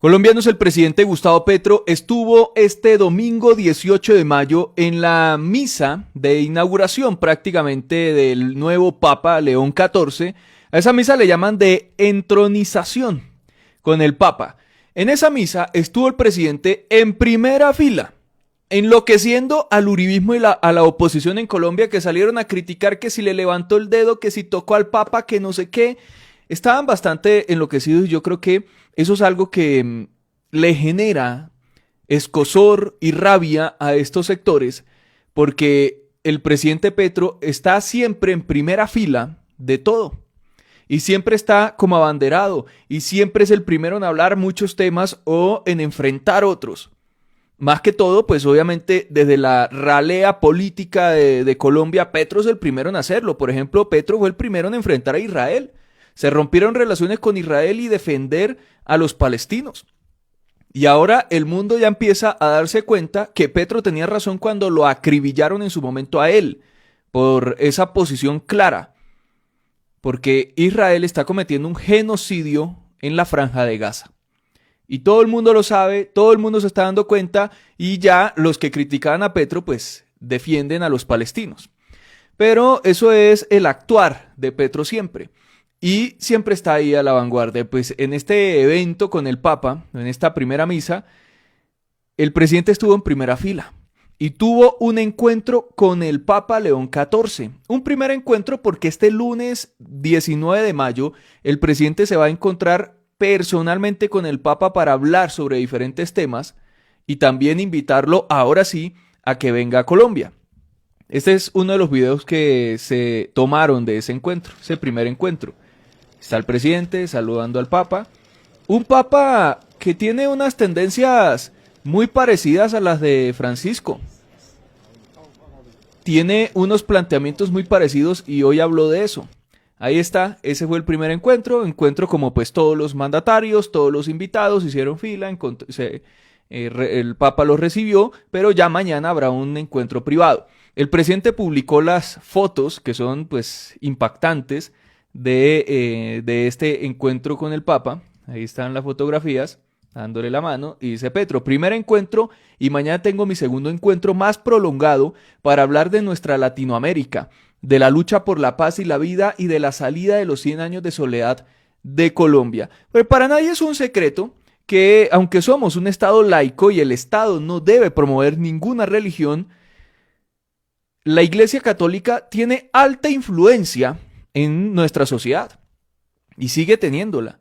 Colombianos, el presidente Gustavo Petro estuvo este domingo 18 de mayo en la misa de inauguración prácticamente del nuevo Papa León XIV. A esa misa le llaman de entronización con el Papa. En esa misa estuvo el presidente en primera fila, enloqueciendo al uribismo y a la oposición en Colombia, que salieron a criticar que si le levantó el dedo, que si tocó al Papa, que no sé qué. Estaban bastante enloquecidos y yo creo que eso es algo que le genera escozor y rabia a estos sectores, porque el presidente Petro está siempre en primera fila de todo y siempre está como abanderado y siempre es el primero en hablar muchos temas o en enfrentar otros. Más que todo, pues obviamente desde la ralea política de Colombia, Petro es el primero en hacerlo. Por ejemplo, Petro fue el primero en enfrentar a Israel. Se rompieron relaciones con Israel y defender a los palestinos. Y ahora el mundo ya empieza a darse cuenta que Petro tenía razón cuando lo acribillaron en su momento a él por esa posición clara. Porque Israel está cometiendo un genocidio en la Franja de Gaza. Y todo el mundo lo sabe, todo el mundo se está dando cuenta y ya los que criticaban a Petro pues defienden a los palestinos. Pero eso es el actuar de Petro siempre. Y siempre está ahí a la vanguardia. Pues en este evento con el Papa, en esta primera misa, el presidente estuvo en primera fila y tuvo un encuentro con el Papa León XIV. Un primer encuentro porque este lunes 19 de mayo el presidente se va a encontrar personalmente con el Papa para hablar sobre diferentes temas y también invitarlo ahora sí a que venga a Colombia. Este es uno de los videos que se tomaron de ese encuentro, ese primer encuentro. Está el presidente saludando al Papa. Un Papa que tiene unas tendencias muy parecidas a las de Francisco. Tiene unos planteamientos muy parecidos y hoy habló de eso. Ahí está, ese fue el primer encuentro como pues todos los mandatarios, todos los invitados hicieron fila, el Papa los recibió, pero ya mañana habrá un encuentro privado. El presidente publicó las fotos que son pues impactantes de este encuentro con el Papa. Ahí están las fotografías, dándole la mano, y dice Petro, primer encuentro y mañana tengo mi segundo encuentro más prolongado para hablar de nuestra Latinoamérica, de la lucha por la paz y la vida y de la salida de los 100 años de soledad de Colombia. Pero para nadie es un secreto que aunque somos un Estado laico y el Estado no debe promover ninguna religión, la Iglesia Católica tiene alta influencia en nuestra sociedad y sigue teniéndola.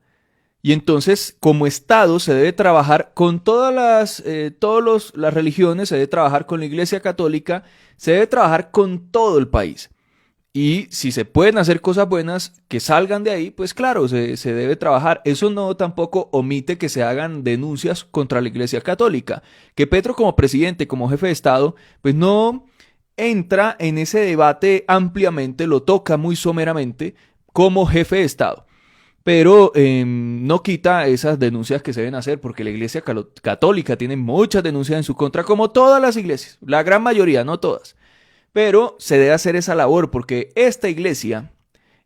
Y entonces, como Estado, se debe trabajar con todas las religiones, se debe trabajar con la Iglesia Católica, se debe trabajar con todo el país. Y si se pueden hacer cosas buenas que salgan de ahí, pues claro, se debe trabajar. Eso no tampoco omite que se hagan denuncias contra la Iglesia Católica. Que Petro como presidente, como jefe de Estado, pues no entra en ese debate ampliamente, lo toca muy someramente como jefe de Estado. Pero no quita esas denuncias que se deben hacer, porque la Iglesia Católica tiene muchas denuncias en su contra, como todas las iglesias, la gran mayoría, no todas. Pero se debe hacer esa labor, porque esta iglesia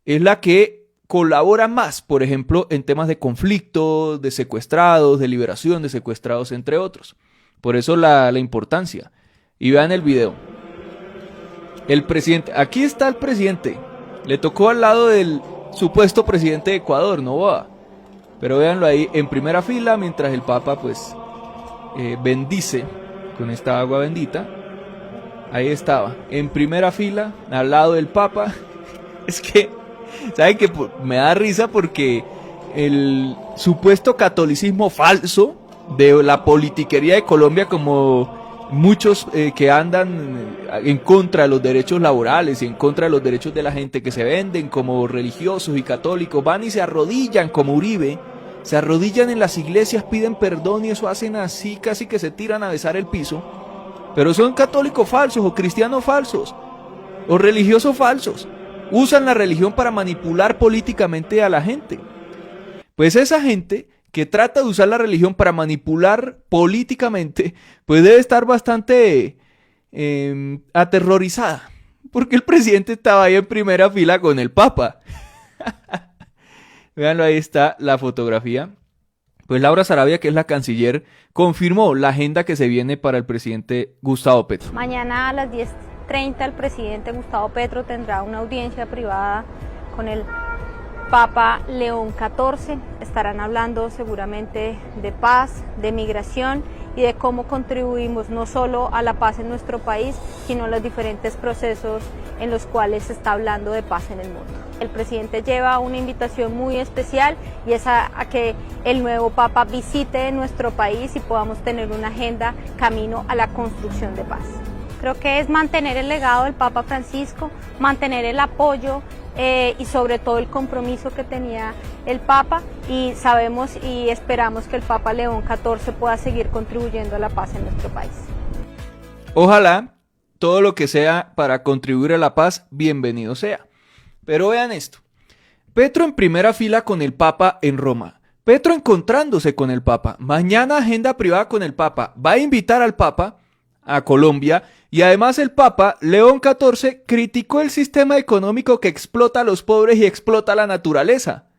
es la que colabora más, por ejemplo, en temas de conflicto, de secuestrados, de liberación de secuestrados, entre otros. Por eso la importancia. Y vean el video. El presidente, aquí está el presidente, le tocó al lado del supuesto presidente de Ecuador, Noboa. Pero véanlo ahí en primera fila mientras el Papa pues bendice con esta agua bendita. Ahí estaba, en primera fila, al lado del Papa. Es que, ¿saben qué? Me da risa porque el supuesto catolicismo falso de la politiquería de Colombia, como muchos que andan en contra de los derechos laborales y en contra de los derechos de la gente, que se venden como religiosos y católicos, van y se arrodillan como Uribe, se arrodillan en las iglesias, piden perdón y eso hacen así, casi que se tiran a besar el piso. Pero son católicos falsos o cristianos falsos o religiosos falsos. Usan la religión para manipular políticamente a la gente. Pues esa gente que trata de usar la religión para manipular políticamente, pues debe estar bastante aterrorizada. Porque el presidente estaba ahí en primera fila con el Papa. Véanlo, ahí está la fotografía. Pues Laura Sarabia, que es la canciller, confirmó la agenda que se viene para el presidente Gustavo Petro. Mañana a las 10:30 el presidente Gustavo Petro tendrá una audiencia privada con el Papa León XIV. Estarán hablando seguramente de paz, de migración y de cómo contribuimos no solo a la paz en nuestro país, sino a los diferentes procesos en los cuales se está hablando de paz en el mundo. El presidente lleva una invitación muy especial y es a que el nuevo Papa visite nuestro país y podamos tener una agenda camino a la construcción de paz. Creo que es mantener el legado del Papa Francisco, mantener el apoyo y sobre todo el compromiso que tenía el Papa, y sabemos y esperamos que el Papa León XIV pueda seguir contribuyendo a la paz en nuestro país. Ojalá todo lo que sea para contribuir a la paz, bienvenido sea. Pero vean esto, Petro en primera fila con el Papa en Roma, Petro encontrándose con el Papa, mañana agenda privada con el Papa, va a invitar al Papa a Colombia, y además el Papa León XIV criticó el sistema económico que explota a los pobres y explota a la naturaleza.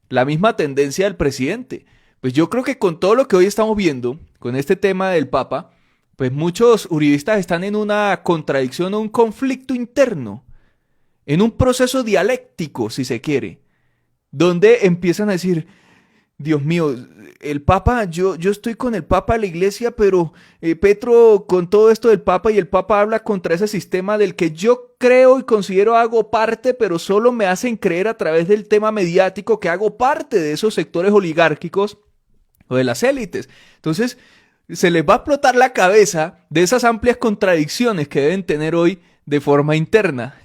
La misma tendencia del presidente. Pues yo creo que con todo lo que hoy estamos viendo, con este tema del Papa, pues muchos uribistas están en una contradicción o un conflicto interno, en un proceso dialéctico, si se quiere, donde empiezan a decir, Dios mío, el Papa, yo estoy con el Papa de la Iglesia, pero Petro con todo esto del Papa, y el Papa habla contra ese sistema del que yo creo y considero hago parte, pero solo me hacen creer a través del tema mediático que hago parte de esos sectores oligárquicos o de las élites. Entonces, se les va a explotar la cabeza de esas amplias contradicciones que deben tener hoy de forma interna.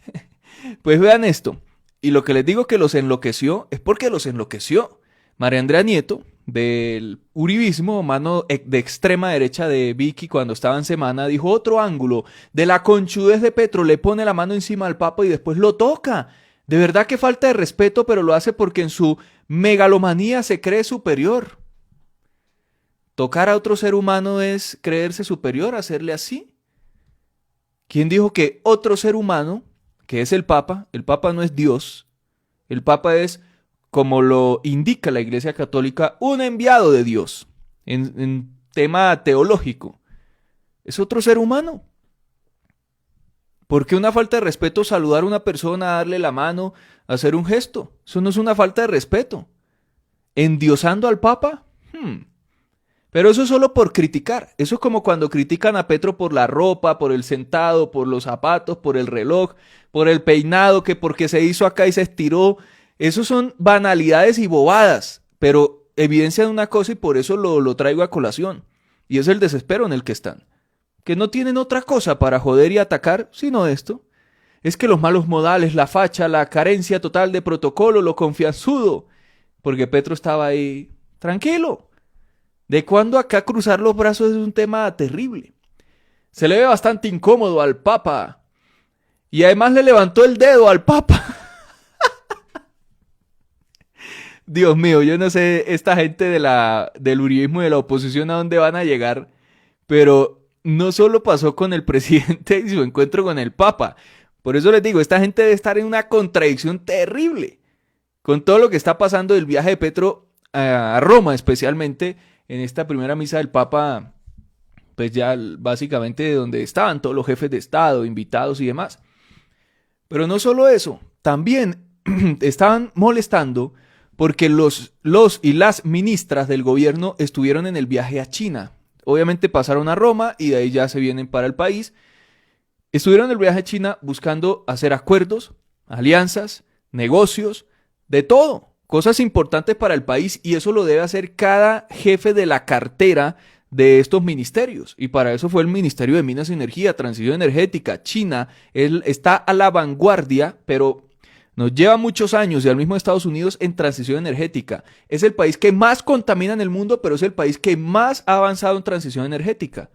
Pues vean esto, y lo que les digo que los enloqueció es porque los enloqueció. María Andrea Nieto, del uribismo, mano de extrema derecha de Vicky cuando estaba en Semana, dijo otro ángulo de la conchudez de Petro, le pone la mano encima al Papa y después lo toca. De verdad que falta de respeto, pero lo hace porque en su megalomanía se cree superior. Tocar a otro ser humano es creerse superior, hacerle así. ¿Quién dijo que otro ser humano, que es el Papa no es Dios, el Papa es, como lo indica la Iglesia Católica, un enviado de Dios en tema teológico? Es otro ser humano. ¿Por qué una falta de respeto saludar a una persona, darle la mano, hacer un gesto? Eso no es una falta de respeto. ¿Endiosando al Papa? Pero eso es solo por criticar. Eso es como cuando critican a Petro por la ropa, por el sentado, por los zapatos, por el reloj, por el peinado, que porque se hizo acá y se estiró. Eso son banalidades y bobadas, pero evidencian una cosa y por eso lo traigo a colación. Y es el desespero en el que están. Que no tienen otra cosa para joder y atacar sino esto. Es que los malos modales, la facha, la carencia total de protocolo, lo confianzudo. Porque Petro estaba ahí tranquilo. ¿De cuándo acá cruzar los brazos es un tema terrible? Se le ve bastante incómodo al Papa. Y además le levantó el dedo al Papa. Dios mío, yo no sé esta gente del uribismo y de la oposición a dónde van a llegar, pero no solo pasó con el presidente y su encuentro con el Papa. Por eso les digo, esta gente debe estar en una contradicción terrible con todo lo que está pasando del viaje de Petro a Roma, especialmente en esta primera misa del Papa, pues ya básicamente donde estaban todos los jefes de Estado, invitados y demás. Pero no solo eso, también estaban molestando porque los y las ministras del gobierno estuvieron en el viaje a China. Obviamente pasaron a Roma y de ahí ya se vienen para el país. Estuvieron en el viaje a China buscando hacer acuerdos, alianzas, negocios, de todo. Cosas importantes para el país, y eso lo debe hacer cada jefe de la cartera de estos ministerios. Y para eso fue el Ministerio de Minas y Energía, Transición Energética. China él está a la vanguardia, pero nos lleva muchos años, y al mismo Estados Unidos, en transición energética. Es el país que más contamina en el mundo, pero es el país que más ha avanzado en transición energética.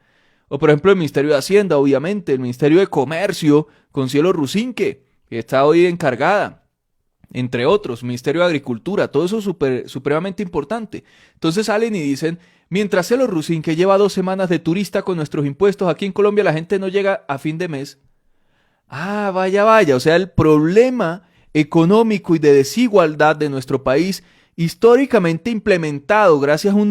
O por ejemplo el Ministerio de Hacienda, obviamente, el Ministerio de Comercio, con Cielo Rusinque, que está hoy encargada, entre otros, Ministerio de Agricultura, todo eso es supremamente importante. Entonces salen y dicen, mientras Cielo Rusinque lleva 2 semanas de turista con nuestros impuestos, aquí en Colombia la gente no llega a fin de mes. Ah, vaya, o sea, el problema económico y de desigualdad de nuestro país históricamente implementado gracias a un